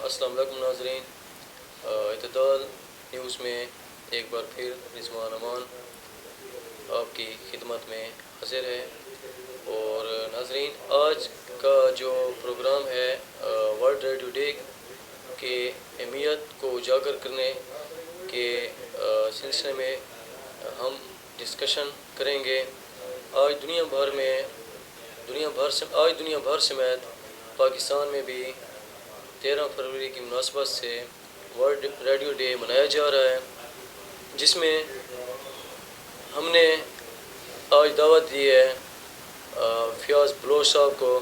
السلام علیکم ناظرین، اعتدال نیوز میں ایک بار پھر رضوان امان آپ کی خدمت میں حاضر ہے۔ اور ناظرین، آج کا جو پروگرام ہے ورلڈ ریڈیو ڈے کے اہمیت کو اجاگر کرنے کے سلسلے میں ہم ڈسکشن کریں گے۔ آج دنیا بھر سمیت پاکستان میں بھی 13 فروری کی مناسبت سے ورلڈ ریڈیو ڈے منایا جا رہا ہے، جس میں ہم نے آج دعوت دی ہے فیاض بلوچ صاحب کو،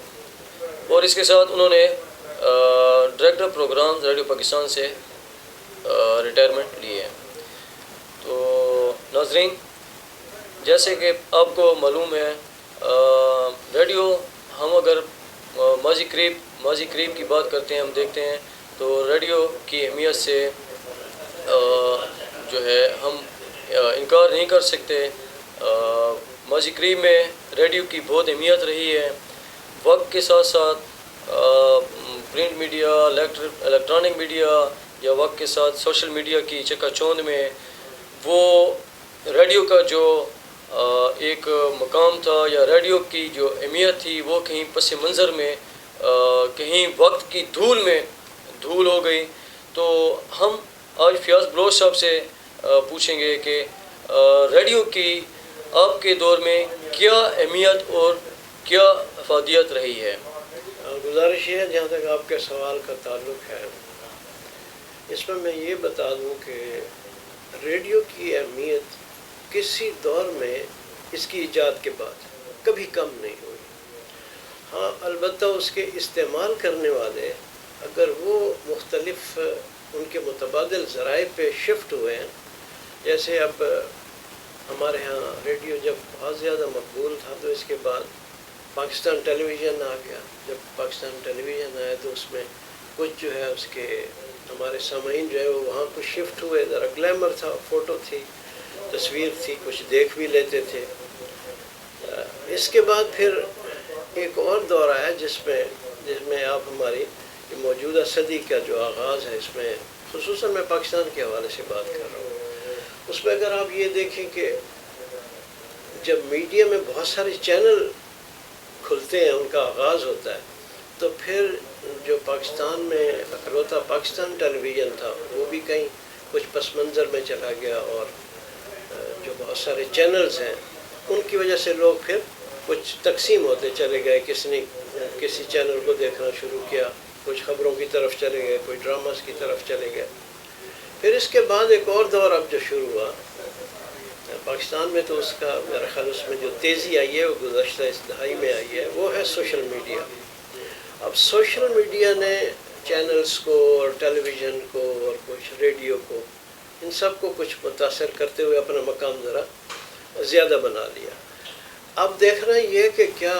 اور اس کے ساتھ انہوں نے ڈائریکٹر پروگرام ریڈیو پاکستان سے ریٹائرمنٹ لی ہے۔ تو ناظرین، جیسے کہ آپ کو معلوم ہے، ریڈیو ہم اگر ماضی قریب کی بات کرتے ہیں، ہم دیکھتے ہیں تو ریڈیو کی اہمیت سے جو ہے ہم انکار نہیں کر سکتے۔ ماضی قریب میں ریڈیو کی بہت اہمیت رہی ہے۔ وقت کے ساتھ ساتھ پرنٹ میڈیا، الیکٹرانک میڈیا یا وقت کے ساتھ سوشل میڈیا کی چکا چوند میں وہ ریڈیو کا جو ایک مقام تھا یا ریڈیو کی جو اہمیت تھی وہ کہیں پس منظر میں، کہیں وقت کی دھول ہو گئی۔ تو ہم آج فیاض بلوچ صاحب سے پوچھیں گے کہ ریڈیو کی آپ کے دور میں کیا اہمیت اور کیا افادیت رہی ہے؟ گزارش ہے، جہاں تک آپ کے سوال کا تعلق ہے، اس میں یہ بتا دوں کہ ریڈیو کی اہمیت کسی دور میں اس کی ایجاد کے بعد کبھی کم نہیں ہوئی۔ ہاں، البتہ اس کے استعمال کرنے والے اگر وہ مختلف ان کے متبادل ذرائع پہ شفٹ ہوئے ہیں، جیسے اب ہمارے ہاں ریڈیو جب بہت زیادہ مقبول تھا تو اس کے بعد پاکستان ٹیلی ویژن آ گیا۔ جب پاکستان ٹیلی ویژن آیا تو اس میں کچھ جو ہے اس کے ہمارے سامعین جو ہے وہ وہاں کچھ شفٹ ہوئے، ذرا گلیمر تھا، فوٹو تھی، تصویر تھی، کچھ دیکھ بھی لیتے تھے۔ اس کے بعد پھر ایک اور دور آیا جس میں آپ ہماری موجودہ صدی کا جو آغاز ہے، اس میں خصوصاً میں پاکستان کے حوالے سے بات کر رہا ہوں۔ اس میں اگر آپ یہ دیکھیں کہ جب میڈیا میں بہت سارے چینل کھلتے ہیں، ان کا آغاز ہوتا ہے، تو پھر جو پاکستان میں اکلوتا پاکستان ٹیلی ویژن تھا وہ بھی کہیں کچھ پس منظر میں چلا گیا، اور جو بہت سارے چینلز ہیں ان کی وجہ سے لوگ پھر کچھ تقسیم ہوتے چلے گئے۔ کس نے کسی چینل کو دیکھنا شروع کیا، کچھ خبروں کی طرف چلے گئے، کوئی ڈراماز کی طرف چلے گئے۔ پھر اس کے بعد ایک اور دور اب جو شروع ہوا پاکستان میں، تو اس کا میرا خیال اس میں جو تیزی آئی ہے وہ گزشتہ اس دہائی میں آئی ہے، وہ ہے سوشل میڈیا۔ اب سوشل میڈیا نے چینلز کو اور ٹیلی ویژن کو اور کچھ ریڈیو کو، ان سب کو کچھ متاثر کرتے ہوئے اپنا مقام ذرا زیادہ بنا لیا۔ اب دیکھنا یہ کہ کیا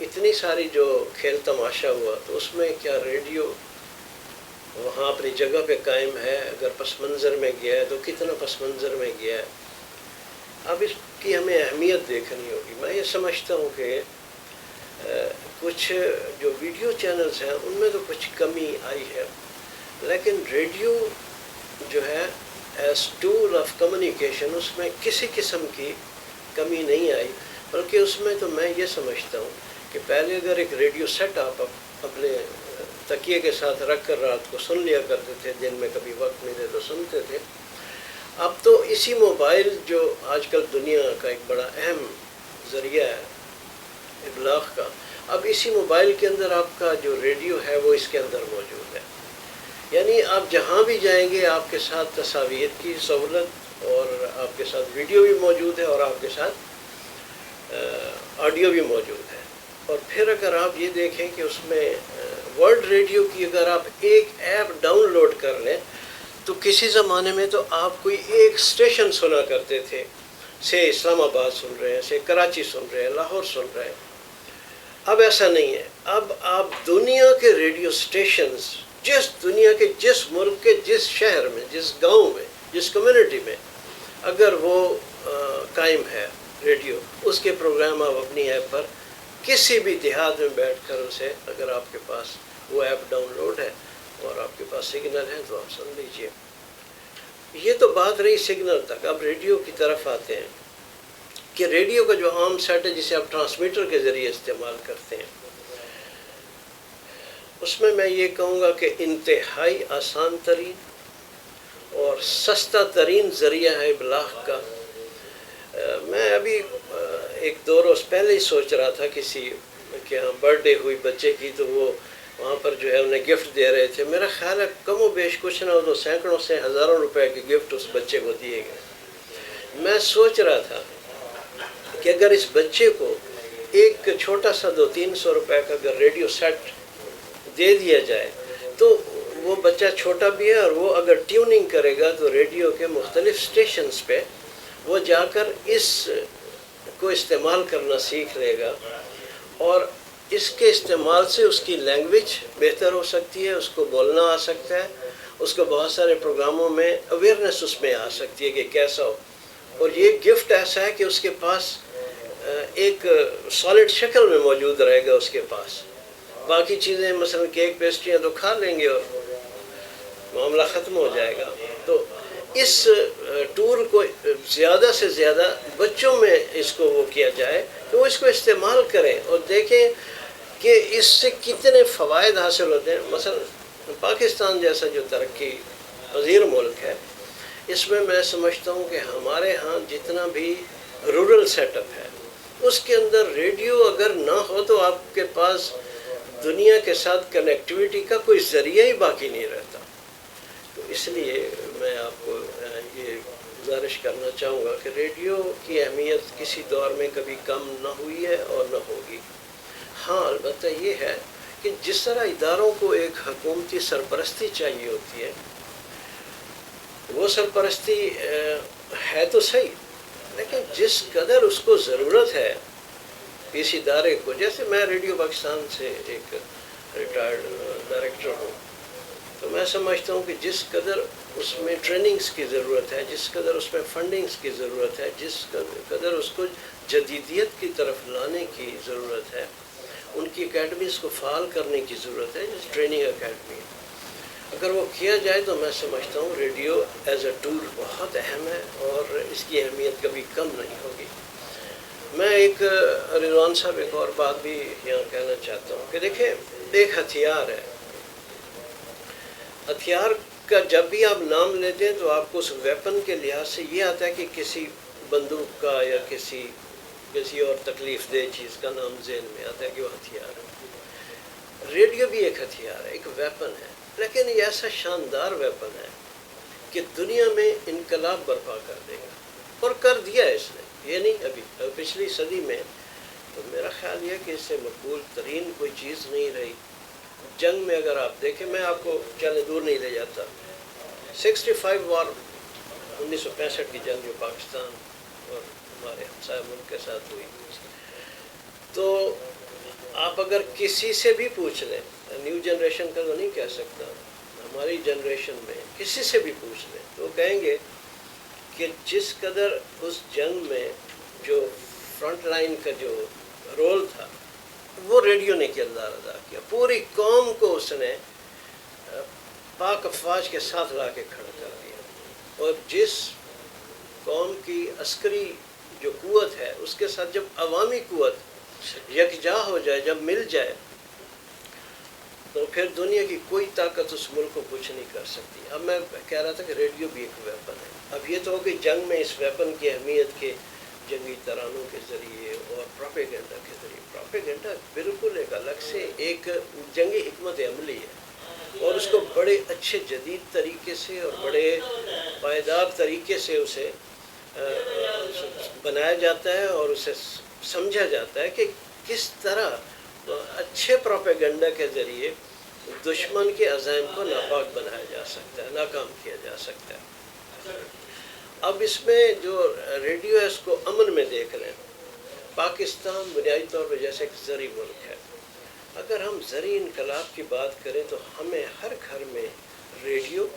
اتنی ساری جو کھیل تماشا ہوا تو اس میں کیا ریڈیو وہاں اپنی جگہ پہ قائم ہے؟ اگر پس منظر میں گیا ہے تو کتنا پس منظر میں گیا ہے؟ اب اس کی ہمیں اہمیت دیکھنی ہوگی۔ میں یہ سمجھتا ہوں کہ کچھ جو ویڈیو چینلز ہیں ان میں تو کچھ کمی آئی ہے، لیکن ریڈیو جو ہے ایز ٹول آف کمیونیکیشن، اس میں کسی قسم کی کمی نہیں آئی، بلکہ اس میں تو میں یہ سمجھتا ہوں کہ پہلے اگر ایک ریڈیو سیٹ آپ اپنے تکیے کے ساتھ رکھ کر رات کو سن لیا کرتے تھے، دن میں کبھی وقت ملے تو سنتے تھے۔ اب تو اسی موبائل جو آج کل دنیا کا ایک بڑا اہم ذریعہ ہے ابلاغ کا، اب اسی موبائل کے اندر آپ کا جو ریڈیو ہے وہ اس کے اندر موجود ہے۔ یعنی آپ جہاں بھی جائیں گے آپ کے ساتھ تصاویر کی سہولت، اور آپ کے ساتھ ویڈیو بھی موجود ہے، اور آپ کے ساتھ آڈیو بھی موجود ہے۔ اور پھر اگر آپ یہ دیکھیں کہ اس میں ورلڈ ریڈیو کی اگر آپ ایک ایپ ڈاؤن لوڈ کر لیں تو کسی زمانے میں تو آپ کوئی ایک اسٹیشن سنا کرتے تھے، سے اسلام آباد سن رہے ہیں، سے کراچی سن رہے ہیں، لاہور سن رہے ہیں۔ اب ایسا نہیں ہے، اب آپ دنیا کے ریڈیو اسٹیشنز، دنیا کے جس ملک کے جس شہر میں، جس گاؤں میں، جس کمیونٹی میں اگر وہ قائم ہے ریڈیو، اس کے پروگرام آپ اپنی ایپ پر کسی بھی دیہات میں بیٹھ کر اسے، اگر آپ کے پاس وہ ایپ ڈاؤن لوڈ ہے اور آپ पास सिग्नल है तो आप सुन लीजिए। ये तो बात रही सिग्नल तक। अब रेडियो की तरफ आते हैं कि रेडियो का जो आम सेट है जिसे आप ट्रांसमीटर के ज़रिए इस्तेमाल करते हैं, उसमें मैं ये कहूँगा कि इंतहाई आसान तरीन और सस्ता तरीन ज़रिया है इबलाग का। मैं अभी एक 2 रोज़ पहले ही सोच रहा था किसी के यहाँ बर्थडे हुई बच्चे की, तो वो वहाँ पर जो है उन्हें गिफ्ट दे रहे थे। मेरा ख्याल है कम व बेश कुछ ना हो तो सैकड़ों से हज़ारों रुपए के गिफ्ट उस बच्चे को दिए गए। मैं सोच रहा था कि अगर इस बच्चे को एक छोटा सा 200-300 रुपए का अगर रेडियो सेट दे दिया जाए तो वो बच्चा छोटा भी है और वो अगर ट्यूनिंग करेगा तो रेडियो के मुख्तलिफ स्टेशंस पे वो जाकर इस को इस्तेमाल करना सीख लेगा और इसके इस्तेमाल से उसकी लैंग्वेज बेहतर हो सकती है, उसको बोलना आ सकता है, उसको बहुत सारे प्रोग्रामों में अवेयरनेस उसमें आ सकती है कि कैसा हो। और ये गिफ्ट ऐसा है कि उसके पास एक सॉलिड शक्ल में मौजूद रहेगा उसके पास। बाकी चीज़ें मसलन केक पेस्ट्रियाँ तो खा लेंगे और मामला ख़त्म हो जाएगा। तो इस टूर को ज़्यादा से ज़्यादा बच्चों में इसको वो किया जाए तो वो इसको इस्तेमाल करें और देखें कि इससे कितने फ़वाइद हासिल होते हैं। मसलन पाकिस्तान जैसा जो तरक्की पज़ीर मुल्क है, इसमें मैं समझता हूँ कि हमारे यहाँ जितना भी रूरल सेटअप है उसके अंदर रेडियो अगर ना हो तो आपके पास दुनिया के साथ कनेक्टिविटी का कोई ज़रिया ही बाकी नहीं रहता। तो इसलिए मैं आपको ये गुजारिश करना चाहूँगा कि रेडियो की अहमियत किसी दौर में कभी कम ना हुई है और न होगी। हाँ, अलबत्ता ये है कि जिस तरह इदारों को एक हुकूमती सरपरस्ती चाहिए होती है, वो सरपरस्ती है तो सही, लेकिन जिस कदर उसको ज़रूरत है इस इदारे को, जैसे मैं रेडियो पाकिस्तान से एक रिटायर्ड डायरेक्टर हूँ, तो मैं समझता हूँ कि जिस कदर उसमें ट्रेनिंग्स की ज़रूरत है, जिस कदर उसमें फंडिंग्स की ज़रूरत है, जिस कदर उसको जदीदियत की तरफ लाने की ज़रूरत है, उनकी एकेडमीज़ को फ़ाल करने की ज़रूरत है, जैसे ट्रेनिंग एकेडमी, अगर वो किया जाए तो मैं समझता हूँ रेडियो एज अ टूल बहुत अहम है और इसकी अहमियत कभी कम नहीं होगी। मैं एक रिजवान साहब एक और बात भी यहाँ कहना चाहता हूँ कि देखें, एक हथियार है, हथियार का जब भी आप नाम लेते हैं तो आपको उस वेपन के लिहाज से ये आता है कि किसी बंदूक का या किसी और तकलीफ दे चीज़ का नाम ज़हन में आता है कि वो हथियार है। रेडियो भी एक हथियार है, एक वेपन है, लेकिन ये ऐसा शानदार वेपन है कि दुनिया में इनकलाब बर्पा कर देगा और कर दिया है इसने। ये नहीं अभी पिछली सदी में, तो मेरा ख्याल ये कि इससे मकबूल तरीन कोई चीज़ नहीं रही। जंग में अगर आप देखें, मैं आपको चले दूर नहीं ले जाता, 65 वार 1965 की जंग जो पाकिस्तान और हमारे हमसाया मुल्क के साथ हुई, तो आप अगर किसी से भी पूछ लें, न्यू जनरेशन का तो नहीं कह सकता, हमारी जनरेशन में किसी से भी पूछ लें तो वो कहेंगे कि जिस कदर उस जंग में जो फ्रंट लाइन का जो रोल था वो रेडियो ने किरदार अदा किया। पूरी कौम को उसने पाक अफवाज के साथ ला के खड़ा कर दिया और जिस कौम की अस्करी जो कुव्वत है उसके साथ जब अवामी कुव्वत यकजा हो जाए, जब मिल जाए, तो फिर दुनिया की कोई ताकत उस मुल्क को कुछ नहीं कर सकती। अब मैं कह रहा था कि रेडियो भी एक वेपन है। अब ये तो हो कि जंग में इस वेपन की अहमियत के जंगी तरानों के ज़रिए और प्रोपेगेंडा के ज़रिए, प्रोपेगेंडा बिल्कुल एक अलग से एक जंगी हिकमत अमली है और उसको बड़े अच्छे जदीद तरीके से और बड़े पायदार तरीके से उसे बनाया जाता है और उसे समझा जाता है कि किस तरह अच्छे प्रोपेगेंडा के ज़रिए दुश्मन के अज़ाइम को नापाक बनाया जा सकता है, नाकाम किया जा सकता है। अब इसमें जो रेडियो है इसको अमन में देख लें। पाकिस्तान बुनियादी तौर पर जैसे एक ज़री मुल्क है, अगर हम ज़री इनकलाब की बात करें तो हमें हर घर में रेडियो,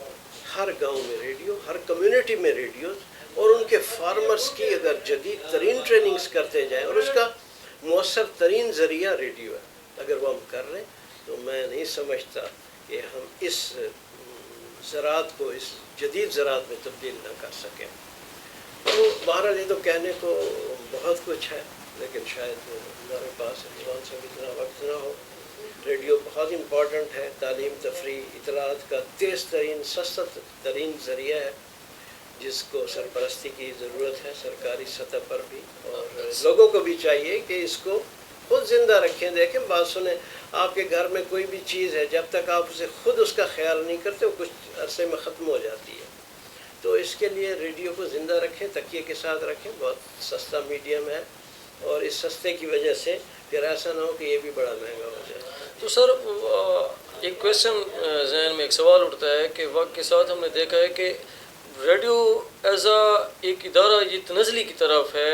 हर गांव में रेडियो, हर कम्युनिटी में रेडियो और उनके फार्मर्स की अगर जदीद तरीन ट्रेनिंग्स करते जाएँ और उसका मौसर तरीन ज़रिया रेडियो है, अगर वो हम कर रहे हैं तो मैं नहीं समझता कि हम इस ज़राअत को इस जदीद ज़राअत में तब्दील न कर सकें। तो बहरहाल ये तो कहने को बहुत कुछ है, लेकिन शायद हमारे पास ज़बान से इतना वक्त ना हो। रेडियो बहुत इम्पॉर्टेंट है, तालीम, तफरीह, इतलात का तेज़ तरीन, सस्ता तरीन ज़रिया है, जिसको सरपरस्ती की ज़रूरत है सरकारी सतह पर भी, और लोगों को भी चाहिए कि इसको खुद ज़िंदा रखें। देखें, बात सुने, आपके घर में कोई भी चीज़ है, जब तक आप उसे खुद उसका ख्याल नहीं करते वो कुछ अरसे में ख़त्म हो जाती है। तो इसके लिए रेडियो को ज़िंदा रखें, तकिए के साथ रखें, बहुत सस्ता मीडियम है, और इस सस्ते की वजह से फिर ऐसा ना हो कि ये भी बड़ा महंगा हो जाए। तो सर एक क्वेश्चन जहन में एक सवाल उठता है कि वक्त के साथ हमने देखा है कि रेडियो एज एक इदारा ये तनज़ली की तरफ है।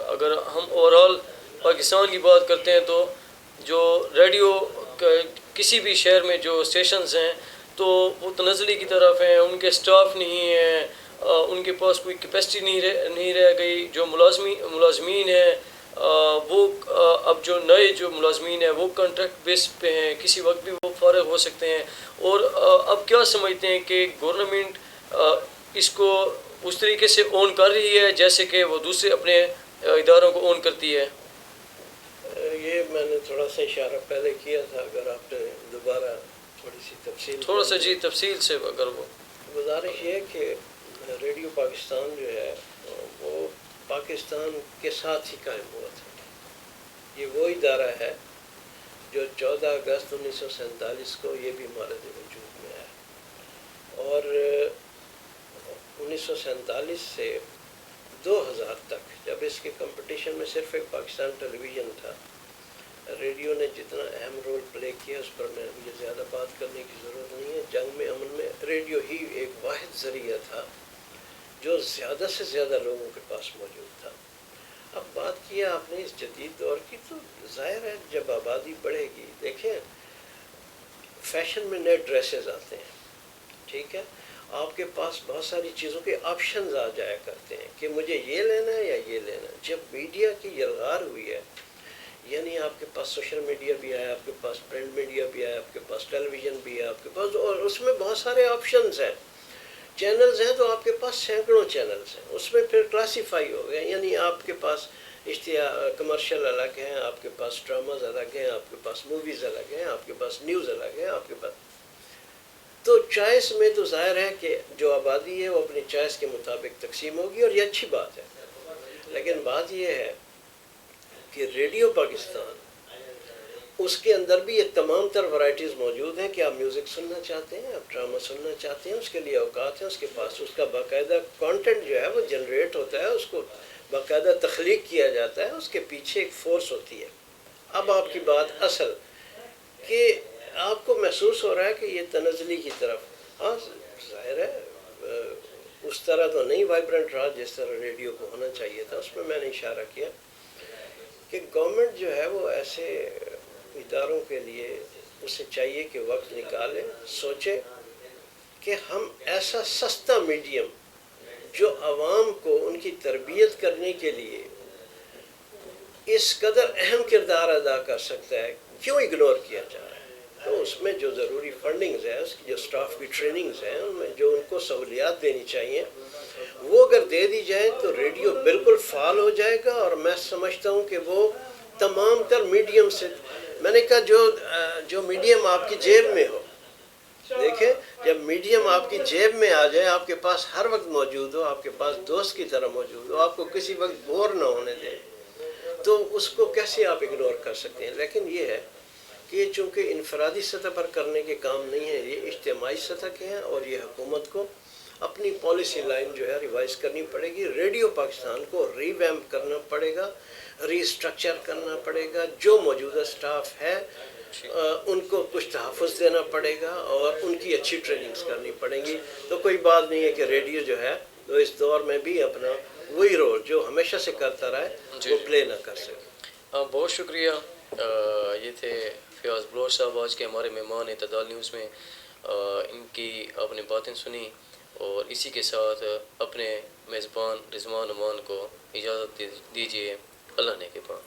अगर हम ओवरऑल पाकिस्तान की बात करते हैं तो जो रेडियो किसी भी शहर में जो स्टेशंस हैं तो वो तनज़ली की तरफ हैं, उनके स्टाफ नहीं है, उनके पास कोई कैपेसिटी नहीं रह गई। जो मुलाजमीन हैं वो अब जो नए जो मुलाजमीन हैं वो कॉन्ट्रैक्ट बेस पे हैं, किसी वक्त भी वो फारग हो सकते हैं। और अब क्या समझते हैं कि गवर्नमेंट इसको उस तरीके से ओन कर रही है जैसे कि वो दूसरे अपने इदारों को ओन करती है? ये मैंने थोड़ा सा इशारा पहले किया था, अगर आपने दोबारा थोड़ा सा जी तफसील से अगर वो गुजारिश ये कि रेडियो पाकिस्तान जो है वो पाकिस्तान के साथ ही कायम हुआ था। ये वो इदारा है जो 14 अगस्त 1947 को ये भी हमारे वजूद में आया, और 1947 से 2000 तक, जब इसके कंपटीशन में सिर्फ एक पाकिस्तान टेलीविज़न था, रेडियो ने जितना अहम रोल प्ले किया उस पर मैं मुझे ज़्यादा बात करने की ज़रूरत नहीं है। जंग में अमन में रेडियो ही एक वाहिद ज़रिया था जो ज़्यादा से ज़्यादा लोगों के पास मौजूद था। अब बात किया आपने इस जदीद दौर की, तो ज़ाहिर है जब आबादी बढ़ेगी, देखें फैशन में नए ड्रेसेस आते हैं, ठीक है, आपके पास बहुत सारी चीज़ों के ऑप्शंस आ जाया करते हैं कि मुझे ये लेना है या ये लेना है। जब मीडिया की यलगार हुई है, यानी आपके पास सोशल मीडिया भी है, आपके पास प्रिंट मीडिया भी है, आपके पास टेलीविज़न भी है, आपके पास, और उसमें बहुत सारे ऑप्शंस हैं, चैनल्स हैं, तो आपके पास सैकड़ों चैनल्स हैं, उसमें फिर क्लासीफाई हो गए, यानी आपके पास कमर्शियल अलग हैं, आपके पास ड्रामाज अलग हैं, आपके पास मूवीज़ अलग हैं, आपके पास न्यूज़ अलग है, आपके पास, तो चॉइस में तो ज़ाहिर है कि जो आबादी है वो अपनी चॉइस के मुताबिक तकसीम होगी, और ये अच्छी बात है। लेकिन बात ये है कि रेडियो पाकिस्तान, उसके अंदर भी ये तमाम तर वैराइटीज़ मौजूद हैं कि आप म्यूज़िक सुनना चाहते हैं, आप ड्रामा सुनना चाहते हैं, उसके लिए औकात है, उसके पास उसका बाकायदा कंटेंट जो है वो जनरेट होता है, उसको बाकायदा तख्लीक किया जाता है, उसके पीछे एक फ़ोर्स होती है। अब आपकी बात असल कि आपको महसूस हो रहा है कि ये तनज़ली की तरफ, हाँ ज़ाहिर है उस तरह तो नहीं वाइब्रेंट रहा जिस तरह रेडियो को होना चाहिए था। उसमें मैंने इशारा किया कि गवर्नमेंट जो है वो ऐसे इदारों के लिए उसे चाहिए कि वक्त निकाले, सोचे कि हम ऐसा सस्ता मीडियम जो आवाम को उनकी तरबियत करने के लिए इस कदर अहम किरदार अदा कर सकता है, क्यों इग्नोर किया जा रहा है। तो उसमें जो ज़रूरी फंडिंग्स है, उसकी जो स्टाफ की ट्रेनिंग्स हैं, उनमें जो उनको सहूलियात देनी चाहिए वो अगर दे दी जाए तो रेडियो बिल्कुल फ़ाल हो जाएगा। और मैं समझता हूँ कि वो तमाम तर मीडियम से, मैंने कहा जो मीडियम आपकी जेब में हो, देखें जब मीडियम आपकी जेब में आ जाए, आपके पास हर वक्त मौजूद हो, आपके पास दोस्त की तरह मौजूद हो, आपको किसी वक्त बोर ना होने दे, तो उसको कैसे आप इग्नोर कर सकते हैं। लेकिन ये है कि ये चूँकि इनफरादी सतह पर करने के काम नहीं है, ये इज्तिमाई सतह के हैं, और ये हुकूमत को अपनी पॉलिसी लाइन जो है रिवाइज करनी पड़ेगी। रेडियो पाकिस्तान को रीवैम्प करना पड़ेगा, रीस्ट्रक्चर करना पड़ेगा, जो मौजूदा स्टाफ है उनको कुछ तहफ़्फ़ुज़ देना पड़ेगा, और उनकी अच्छी ट्रेनिंग्स करनी पड़ेंगी। तो कोई बात नहीं है कि रेडियो जो है तो इस दौर में भी अपना वही रोल जो हमेशा से करता रहा है वो प्ले ना कर सके। बहुत शुक्रिया। ये थे फयाज़ बलोच साहब, आज के हमारे मेहमान इत्तेदाल न्यूज़ में। इनकी आपने बातें सुनी, और इसी के साथ अपने मेज़बान रिजवान अमान को इजाज़त दीजिए। अल्लाह ने के पास।